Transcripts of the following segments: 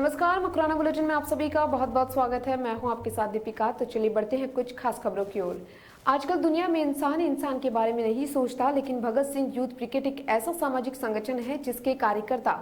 नमस्कार, मुकराना बुलेटिन में आप सभी का बहुत बहुत स्वागत है। मैं हूं आपके साथ दीपिका। तो चलिए बढ़ते हैं कुछ खास खबरों की ओर। आजकल दुनिया में इंसान के बारे में नहीं सोचता, लेकिन भगत सिंह यूथ क्रिकेट एक ऐसा सामाजिक संगठन है जिसके कार्यकर्ता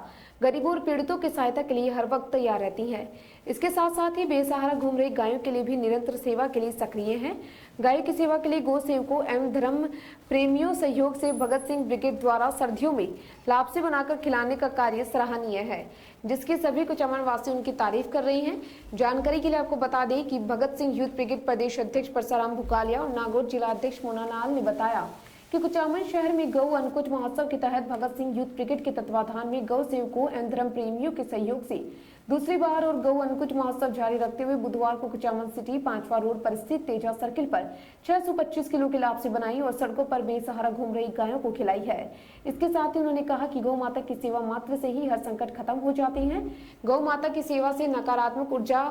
गरीबों और पीड़ितों की सहायता के लिए हर वक्त तैयार रहती हैं। इसके साथ साथ ही बेसहारा घूम रही गायों के लिए भी निरंतर सेवा के लिए सक्रिय हैं। गायों की सेवा के लिए गौ सेवकों एवं धर्म प्रेमियों सहयोग से भगत सिंह ब्रिगेड द्वारा सर्दियों में लापसी बनाकर खिलाने का कार्य सराहनीय है, जिसकी सभी कुचामन वासी उनकी तारीफ कर रही हैं। जानकारी के लिए आपको बता दें कि भगत सिंह यूथ ब्रिगेड प्रदेश अध्यक्ष परसाराम भुकालिया और नागौर जिला अध्यक्ष मोनालाल ने बताया कि कुचामन शहर में गौ अनकुच महोत्सव के तहत भगत सिंह यूथ ब्रिगेड के तत्वाधान में गौ सेवकों एवं धर्म प्रेमियों के सहयोग से दूसरी बार और गौ अनकुच महोत्सव जारी रखते हुए बुधवार को कुचामन सिटी 5वां रोड पर स्थित तेजा सर्किल पर 625 किलो की लापसी बनाई और सड़कों पर बेसहारा घूम रही गायों को खिलाई है। इसके साथ ही उन्होंने कहा कि गौ माता की सेवा मात्र से ही हर संकट खत्म हो जाती है। गौ माता की सेवा से नकारात्मक ऊर्जा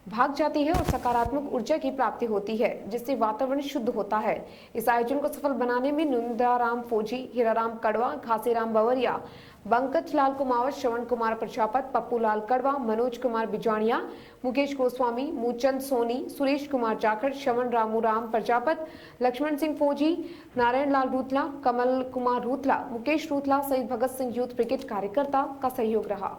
भाग जाती है और सकारात्मक ऊर्जा की प्राप्ति होती है, जिससे वातावरण शुद्ध होता है। इस आयोजन को सफल बनाने में नंदाराम फौजी, हीराराम कड़वा, घासीराम बवरिया, पंकज लाल कुमावत, श्रवण कुमार प्रजापत, पप्पू लाल कड़वा, मनोज कुमार बिजानिया, मुकेश गोस्वामी, मूचंद सोनी, सुरेश कुमार जाखड़, श्रवण रामू राम प्रजापत, लक्ष्मण सिंह फौजी, नारायण लाल रूथला, कमल कुमार रूथला, मुकेश रूथला सहित भगत सिंह यूथ ब्रिगेड कार्यकर्ता का सहयोग रहा।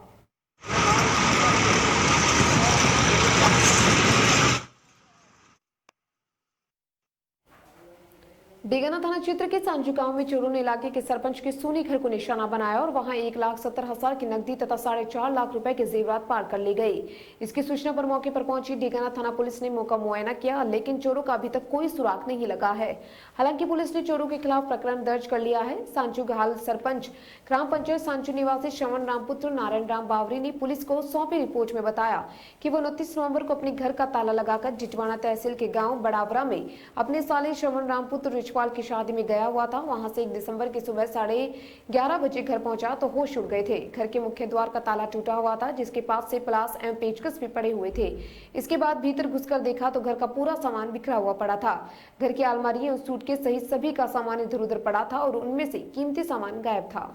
डेगाना थाना क्षेत्र के सांजू गांव में चोरों ने इलाके के सरपंच के सोने घर को निशाना बनाया और वहां 1,70,000 की नकदी तथा 4.5 लाख रुपए के जेवरात पार कर ले गए। इसकी सूचना पर मौके पर पहुंची डेगाना थाना पुलिस ने मौका मुआयना किया, लेकिन चोरों का अभी तक कोई सुराग नहीं लगा है। हालांकि पुलिस ने चोरों के खिलाफ प्रकरण दर्ज कर लिया है। सांजू हाल सरपंच ग्राम पंचायत सांजू निवासी श्रवण रामपुत्र नारायण राम बावरी ने पुलिस को सौंपी रिपोर्ट में बताया कि वो 29 नवंबर को अपने घर का ताला लगाकर जिटवाना तहसील के गाँव बड़ावरा में अपने साले श्रवण रामपुत्र की शादी में गया हुआ था। वहां से 1 दिसंबर की सुबह 11:30 बजे घर पहुंचा तो होश उड़ गए थे। घर के मुख्य द्वार का ताला टूटा हुआ था, जिसके पास से प्लास एवं पेचकस भी पड़े हुए थे। इसके बाद भीतर घुसकर देखा तो घर का पूरा सामान बिखरा हुआ पड़ा था। घर की अलमारी और सूटकेस सहित सभी का सामान इधर उधर पड़ा था और उनमें से कीमती सामान गायब था।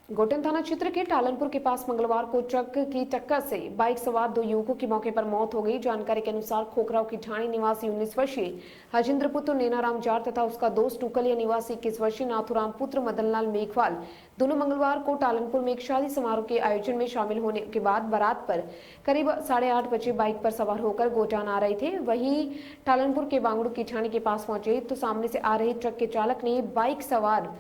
गोटन थाना क्षेत्र के टालनपुर के पास मंगलवार को ट्रक की टक्कर से बाइक सवार 2 युवकों की मौके पर मौत हो गई। जानकारी के अनुसार खोखराव की ढाणी निवासी 19 वर्षीय हजिंद्र पुत्र नैनाराम जाट तथा उसका दोस्त टुकलिया निवासी 21 वर्षीय नाथुराम पुत्र मदनलाल मेघवाल दोनों मंगलवार को टालनपुर में एक शादी समारोह के आयोजन में शामिल होने के बाद बारात पर करीब 8:30 बजे बाइक पर सवार होकर गोटान आ रहे थे। वहीं टालनपुर के बांगड़ू की ढाणी के पास पहुंचे तो सामने से आ रहे ट्रक के चालक ने बाइक सवार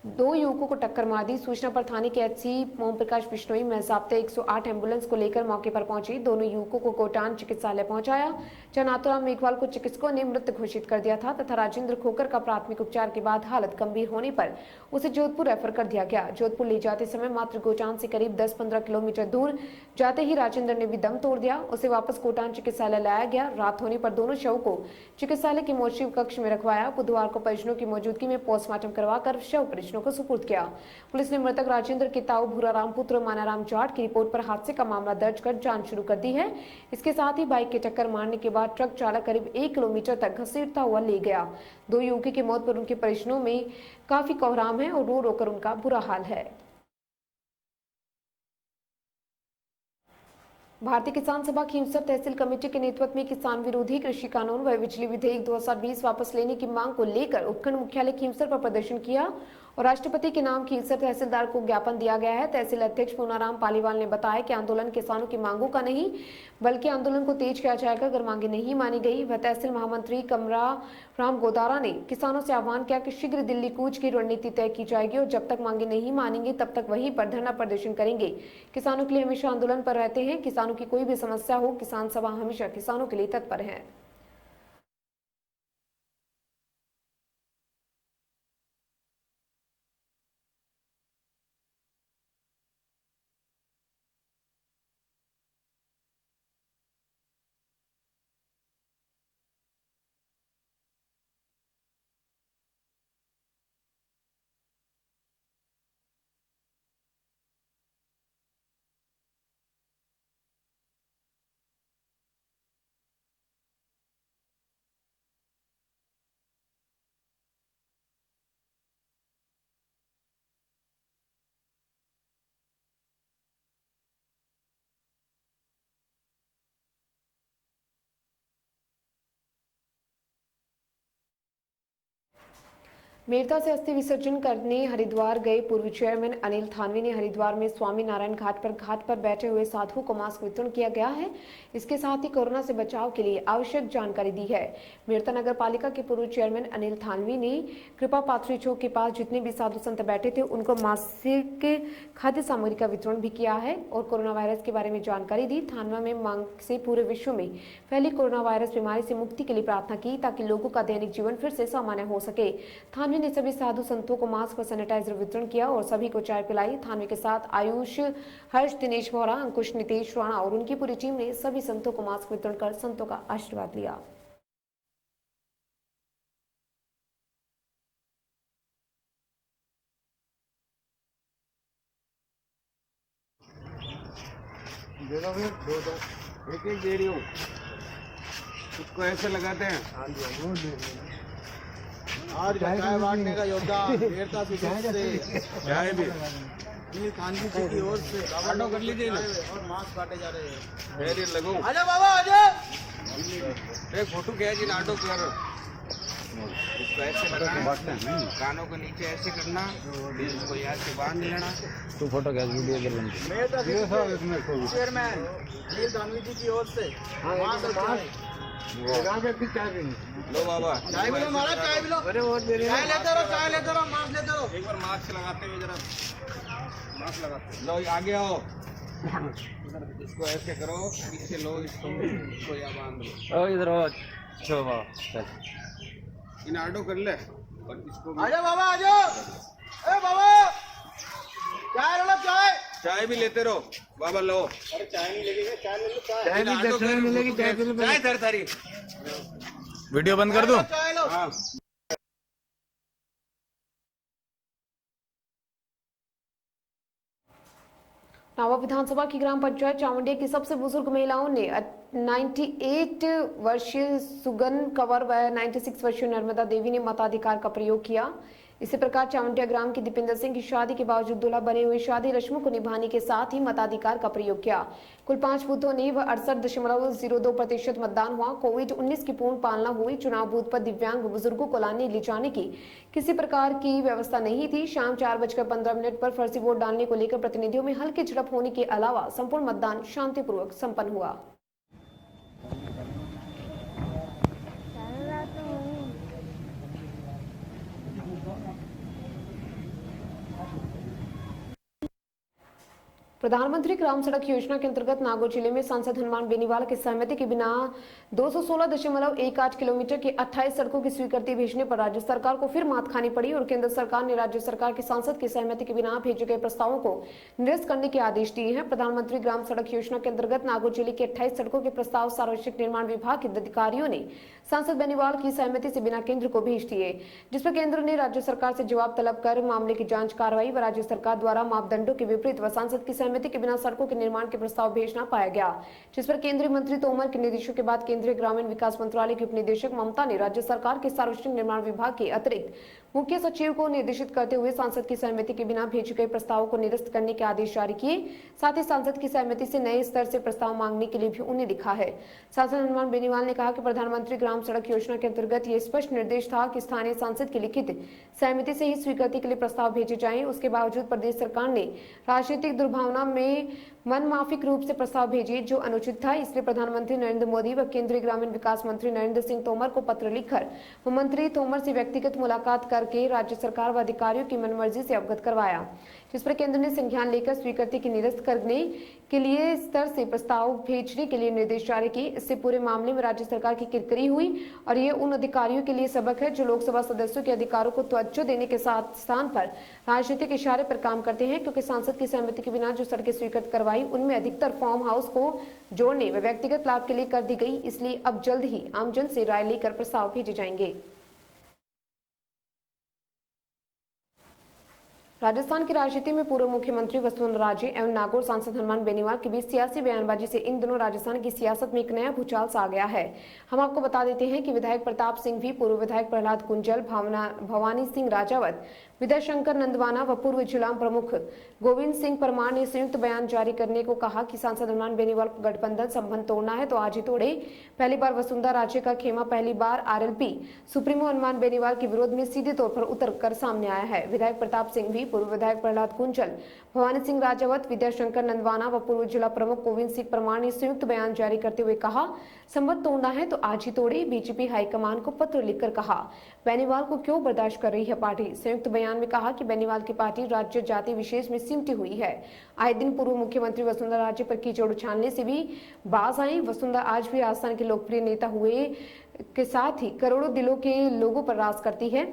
2 युवकों को टक्कर मार दी। सूचना पर थाने के एचसी ओम प्रकाश बिश्नोई महजाब्ते 108 एम्बुलेंस को लेकर मौके पर पहुंची। दोनों युवकों को कोटान चिकित्सालय पहुंचाया, जहां नाथुराम मेघवाल को चिकित्सकों ने मृत घोषित कर दिया था तथा राजेंद्र खोकर का प्राथमिक उपचार के बाद हालत गंभीर होने पर उसे जोधपुर रेफर कर दिया गया। जोधपुर ले जाते समय मात्र गोटान से करीब 10-15 किलोमीटर दूर जाते ही राजेंद्र ने भी दम तोड़ दिया। उसे वापस कोटान चिकित्सालय लाया गया। रात होने पर दोनों शव को चिकित्सालय के मोर्चरी कक्ष में रखवाया। बुधवार को परिजनों की मौजूदगी में पोस्टमार्टम करवाकर शव को सुपुर्द किया। पुलिस ने मृतक राजेंद्र के ताऊ भूराराम पुत्र मानाराम जाट की रिपोर्ट पर हादसे का मामला दर्ज कर जांच शुरू कर दी है। इसके साथ ही बाइक के टक्कर मारने के बाद ट्रक चालक करीब 1 किलोमीटर तक घसीटता हुआ ले गया। 2 युवकों की मौत पर उनके परिजनों में काफी कोहराम है और रो रो कर उनका बुरा हाल है। भारतीय किसान सभा खींवसर तहसील कमेटी के नेतृत्व में किसान विरोधी कृषि कानून व बिजली विधेयक 2020 वापस लेने की मांग को लेकर उपखंड मुख्यालय खींवसर पर प्रदर्शन किया और राष्ट्रपति के नाम खींवसर तहसीलदार को ज्ञापन दिया गया है। तहसील अध्यक्ष पूनाराम पालीवाल ने बताया कि आंदोलन किसानों की मांगों का नहीं, बल्कि आंदोलन को तेज किया जाएगा अगर मांगे नहीं मानी गई। वह तहसील महामंत्री कमरा राम गोदारा ने किसानों से आह्वान किया कि शीघ्र दिल्ली कूच की रणनीति तय की जाएगी और जब तक मांगे नहीं मानेंगे तब तक वहीं पर धरना प्रदर्शन करेंगे। किसानों के लिए हमेशा आंदोलन पर रहते हैं। किसानों की कोई भी समस्या हो, किसान सभा हमेशा किसानों के लिए तत्पर है। मेरता से अस्थि विसर्जन करने हरिद्वार गए पूर्व चेयरमैन अनिल थानवी ने हरिद्वार में स्वामी नारायण घाट पर बैठे हुए साधुओं को मास्क वितरण किया गया है। इसके साथ ही कोरोना से बचाव के लिए आवश्यक जानकारी दी है। मेरता नगर पालिका के पूर्व चेयरमैन अनिल थानवी ने कृपा पात्री चौक के पास जितने भी साधु संत बैठे थे उनको मासिक खाद्य सामग्री का वितरण भी किया है और कोरोना वायरस के बारे में जानकारी दी। थानवा में मांग से पूरे विश्व में फैली कोरोना वायरस बीमारी से मुक्ति के लिए प्रार्थना की ताकि लोगों का दैनिक जीवन फिर से सामान्य हो सके। थानवी ने सभी साधु संतों को मास्क व सैनिटाइजर वितरण किया और सभी को चाय पिलाई। थानवी के साथ आयुष, हर्ष, दिनेश वोरा, अंकुश, नितेश राणा और उनकी पूरी टीम ने सभी संतों को मास्क वितरण कर संतों का आशीर्वाद लिया। एक एक दे रही हूँ, उसको ऐसे लगाते हैं। आज चाय बांटने का योगदान मेरता से चाय भी अनिल थानवी जी की ओर से ऑटो कर लीजिए ना। और मास्क बांटे जा रहे हैं। वेरी लगो आजा बाबा आजा। एक फोटो खींच जी, ऑटो कर। इसको ऐसे लगाना, कानों को नीचे ऐसे करना, इसको यहाँ से बांध लेना। तू फोटो खींच वीडियो कर लेंगे। मेरता से चेयरमैन अनिल थानवी जी की ओर से मास्क लो बाबा चाय भी लो महाराज, चाय भी लो। चाय लेते रहो, मास्क लेते रहो। एक बार मास्क लगाते हुए जरा मास्क लगाते। लो आगे आओ, इसको ऐसे करो, पीछे लो, इसको यहाँ बांध लो। ओ इधर आओ, शोभा इन ऑटो कर ले और इसको आजा बाबा आजा। ए बाबा चाय लो, चाय भी लेते रहो बाबा। लो अरे चाय नहीं लगेगी, चाय ले लो। चाय भी दक्षिण मिलेगी, चाय पी लो। चाय सर सारी वीडियो बंद कर दो। चाय लो। हाँ। नावा विधानसभा की ग्राम पंचायत चावंडिया की सबसे बुजुर्ग महिलाओं ने 98 वर्षीय सुगन कंवर व 96 वर्षीय नर्मदा देवी ने मताधिकार का प्रयोग किया। इसी प्रकार चावंडिया ग्राम की दीपेंद्र सिंह की शादी के बावजूद दूल्हा बने हुए शादी रस्मों को निभाने के साथ ही मताधिकार का प्रयोग किया। कुल 5 बूथों ने 68.02% मतदान हुआ। कोविड-19 की पूर्ण पालना हुई। चुनाव बूथ पर दिव्यांग बुजुर्गों को लाने ले जाने की किसी प्रकार की व्यवस्था नहीं थी। शाम 4:15 पर फर्जी वोट डालने को लेकर प्रतिनिधियों में हल्की झड़प होने के अलावा संपूर्ण मतदान शांतिपूर्वक संपन्न हुआ। प्रधानमंत्री ग्राम सड़क योजना के अंतर्गत नागौर जिले में सांसद हनुमान बेनीवाल की सहमति के बिना 216.18 किलोमीटर की 28 सड़कों की स्वीकृति भेजने पर राज्य सरकार को फिर मात खानी पड़ी और केंद्र सरकार ने राज्य सरकार के सांसद की सहमति के बिना भेजे गए प्रस्तावों को निरस्त करने के आदेश दिए हैं। प्रधानमंत्री ग्राम सड़क योजना के अंतर्गत नागौर जिले के 28 सड़कों के प्रस्ताव सार्वजनिक निर्माण विभाग के अधिकारियों ने सांसद बेनीवाल की सहमति से बिना केंद्र को भेज दिए, जिस पर केंद्र ने राज्य सरकार से जवाब तलब कर मामले की जांच कार्रवाई व राज्य सरकार द्वारा मापदंडों के विपरीत व सांसद की सहमति के बिना सड़कों के निर्माण के प्रस्ताव भेजना पाया गया, जिस पर केंद्रीय मंत्री तोमर के निर्देशों के बाद केंद्रीय ग्रामीण विकास मंत्रालय की उपनिदेशक ममता ने राज्य सरकार के सार्वजनिक निर्माण विभाग के अतिरिक्त मुख्य सचिव को निर्देशित करते हुए सांसद की सहमति के बिना भेजे गए प्रस्तावों को निरस्त करने के आदेश जारी किए। साथ ही सांसद की सहमति से नए स्तर से प्रस्ताव मांगने के लिए भी उन्हें लिखा है। सांसद हनुमान बेनीवाल ने कहा कि प्रधानमंत्री ग्राम सड़क योजना के अंतर्गत ये स्पष्ट निर्देश था कि स्थानीय सांसद की लिखित सहमति से ही स्वीकृति के लिए प्रस्ताव भेजे जाएं। उसके बावजूद प्रदेश सरकार ने राजनीतिक दुर्भावना में मनमाफिक रूप से प्रस्ताव भेजे जो अनुचित था। इसलिए प्रधानमंत्री नरेंद्र मोदी व केंद्रीय ग्रामीण विकास मंत्री नरेंद्र सिंह तोमर को पत्र लिखकर मंत्री तोमर से व्यक्तिगत मुलाकात करके राज्य सरकार व अधिकारियों की मनमर्जी से अवगत करवाया, जिस पर केंद्र ने संज्ञान लेकर स्वीकृति की निरस्त करने के लिए स्तर से प्रस्ताव भेजने के लिए निर्देश जारी किए। इससे पूरे मामले में राज्य सरकार की किरकिरी हुई और ये उन अधिकारियों के लिए सबक है जो लोकसभा सदस्यों के अधिकारों को तवज्जो देने के साथ स्थान पर राजनीतिक इशारे पर काम करते हैं, क्योंकि सांसद की सहमति के बिना जो सड़कें स्वीकृत करवाई उनमें अधिकतर फार्म हाउस को जोड़ने व व्यक्तिगत लाभ के लिए कर दी गई। इसलिए अब जल्द ही आमजन से राय लेकर प्रस्ताव भेजे जाएंगे। राजस्थान की राजनीति में पूर्व मुख्यमंत्री वसुंधरा राजे एवं नागौर सांसद हनुमान बेनीवाल के बीच सियासी बयानबाजी से इन दिनों राजस्थान की सियासत में एक नया भूचाल सा आ गया है। हम आपको बता देते हैं कि विधायक प्रताप सिंह भी, पूर्व विधायक प्रहलाद कुंजल, भवानी सिंह राजावत, विद्याशंकर नंदवाना व पूर्व जिला प्रमुख गोविंद सिंह परमार ने संयुक्त बयान जारी करने को कहा कि सांसद हनुमान बेनीवाल को गठबंधन संबंध तोड़ना है तो आज ही तोड़े। पहली बार वसुंधरा राजे का खेमा पहली बार आरएलपी सुप्रीमो हनुमान बेनीवाल के विरोध में सीधे तौर पर उतर कर सामने आया है। विधायक प्रताप सिंह भी, पूर्व विधायक प्रहलाद कुंजल, भवानी सिंह राजावत, विद्याशंकर नंदवाना व पूर्व जिला प्रमुख गोविंद सिंह परमार ने संयुक्त बयान जारी करते हुए कहा, संबंध तोड़ना है तो आज ही तोड़े। बीजेपी हाईकमान को पत्र लिखकर कहा, बेनीवाल को क्यों बर्दाश्त कर रही है पार्टी। संयुक्त बयान में कहा कि बेनीवाल की पार्टी राज्य जाति विशेष में सिमटी हुई है। आए दिन पूर्व मुख्यमंत्री वसुंधरा राजे पर कीचड़ उछालने से भी बाज आई। वसुंधरा आज भी राजस्थान के लोकप्रिय नेता हुए के साथ ही करोड़ों दिलों के लोगों पर राज करती है।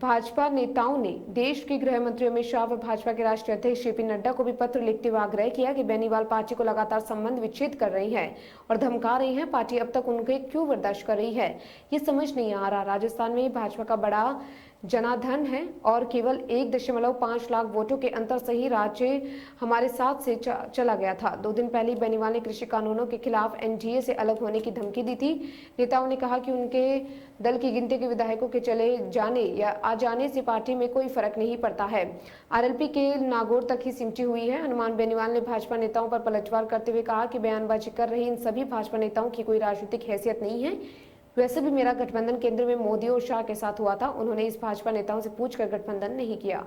भाजपा नेताओं ने देश के गृह मंत्री अमित शाह व भाजपा के राष्ट्रीय अध्यक्ष जेपी नड्डा को भी पत्र लिखते हुए आग्रह किया कि बेनीवाल पार्टी को लगातार संबंध विच्छेद कर रही है और धमका रही है। पार्टी अब तक उनके क्यों बर्दाश्त कर रही है, ये समझ नहीं आ रहा। राजस्थान में भाजपा का बड़ा जनाधन है और केवल 1.5 लाख वोटों के अंतर से ही राज्य हमारे साथ से चला गया था। 2 दिन पहले बेनीवाल ने कृषि कानूनों के खिलाफ एनडीए से अलग होने की धमकी दी थी। नेताओं ने कहा कि उनके दल की गिनती के विधायकों के चले जाने या आ जाने से पार्टी में कोई फर्क नहीं पड़ता है। आरएलपी के नागौर तक ही सिमटी हुई है। हनुमान बेनीवाल ने भाजपा नेताओं पर पलटवार करते हुए कहा कि बयानबाजी कर रहे इन सभी भाजपा नेताओं की कोई राजनीतिक हैसियत नहीं है। वैसे भी मेरा गठबंधन केंद्र में मोदी और शाह के साथ हुआ था। उन्होंने इस भाजपा नेताओं से पूछकर गठबंधन नहीं किया।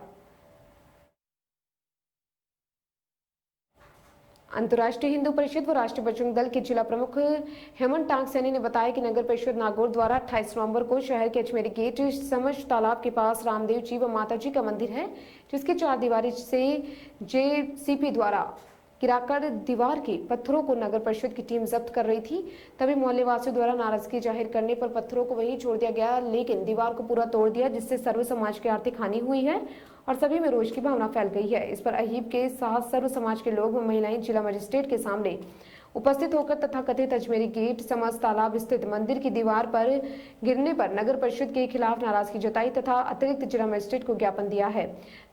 अंतर्राष्ट्रीय हिंदू परिषद व राष्ट्रीय बजरंग दल के जिला प्रमुख हेमंत टांग सैनी ने बताया कि नगर परिषद नागौर द्वारा 28 नवंबर को शहर के अजमेरी गेट समझ तालाब के पास रामदेव जी व माता जी का मंदिर है, जिसके 4 दीवारी से जेसीपी द्वारा गिराकर दीवार के पत्थरों को नगर परिषद की टीम जब्त कर रही थी। तभी मोहल्ले वासियों द्वारा नाराजगी जाहिर करने पर पत्थरों को वहीं छोड़ दिया गया, लेकिन दीवार को पूरा तोड़ दिया, जिससे सर्व समाज की आर्थिक हानि हुई है और सभी में रोष की भावना फैल गई है। इस पर अहीब के साथ सर्व समाज के लोग व महिलाएं जिला मजिस्ट्रेट के सामने उपस्थित होकर तथाकथित अजमेरी गेट समझ तालाब स्थित मंदिर की दीवार पर गिरने पर नगर परिषद के खिलाफ नाराजगी जताई तथा अतिरिक्त जिला मजिस्ट्रेट को ज्ञापन दिया है।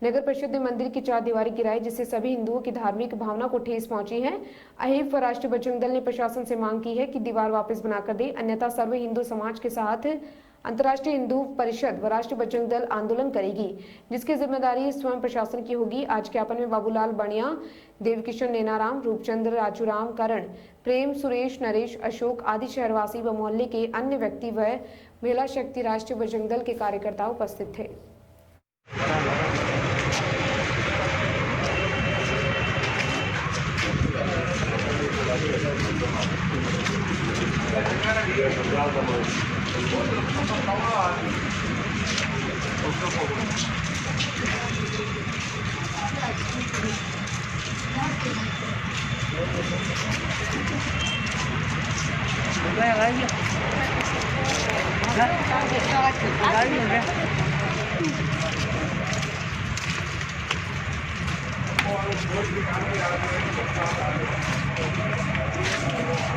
नगर परिषद ने मंदिर की 4 दीवारें गिराई, जिससे सभी हिंदुओं की धार्मिक भावना को ठेस पहुंची है। अहीब व राष्ट्रीय बजरंग दल ने प्रशासन से मांग की है कि दीवार वापस बनाकर दे, अन्यथा सर्व हिंदू समाज के साथ अंतर्राष्ट्रीय हिंदू परिषद व राष्ट्रीय बजरंग दल आंदोलन करेगी, जिसकी जिम्मेदारी स्वयं प्रशासन की होगी। आज ज्ञापन में बाबूलाल बनिया, देवकिशन नैनाराम, रूपचंद्र, राजूराम, करण, प्रेम, सुरेश, नरेश, अशोक आदि शहरवासी व मोहल्ले के अन्य व्यक्ति व महिला शक्ति राष्ट्रीय बजरंग दल के कार्यकर्ता उपस्थित थे।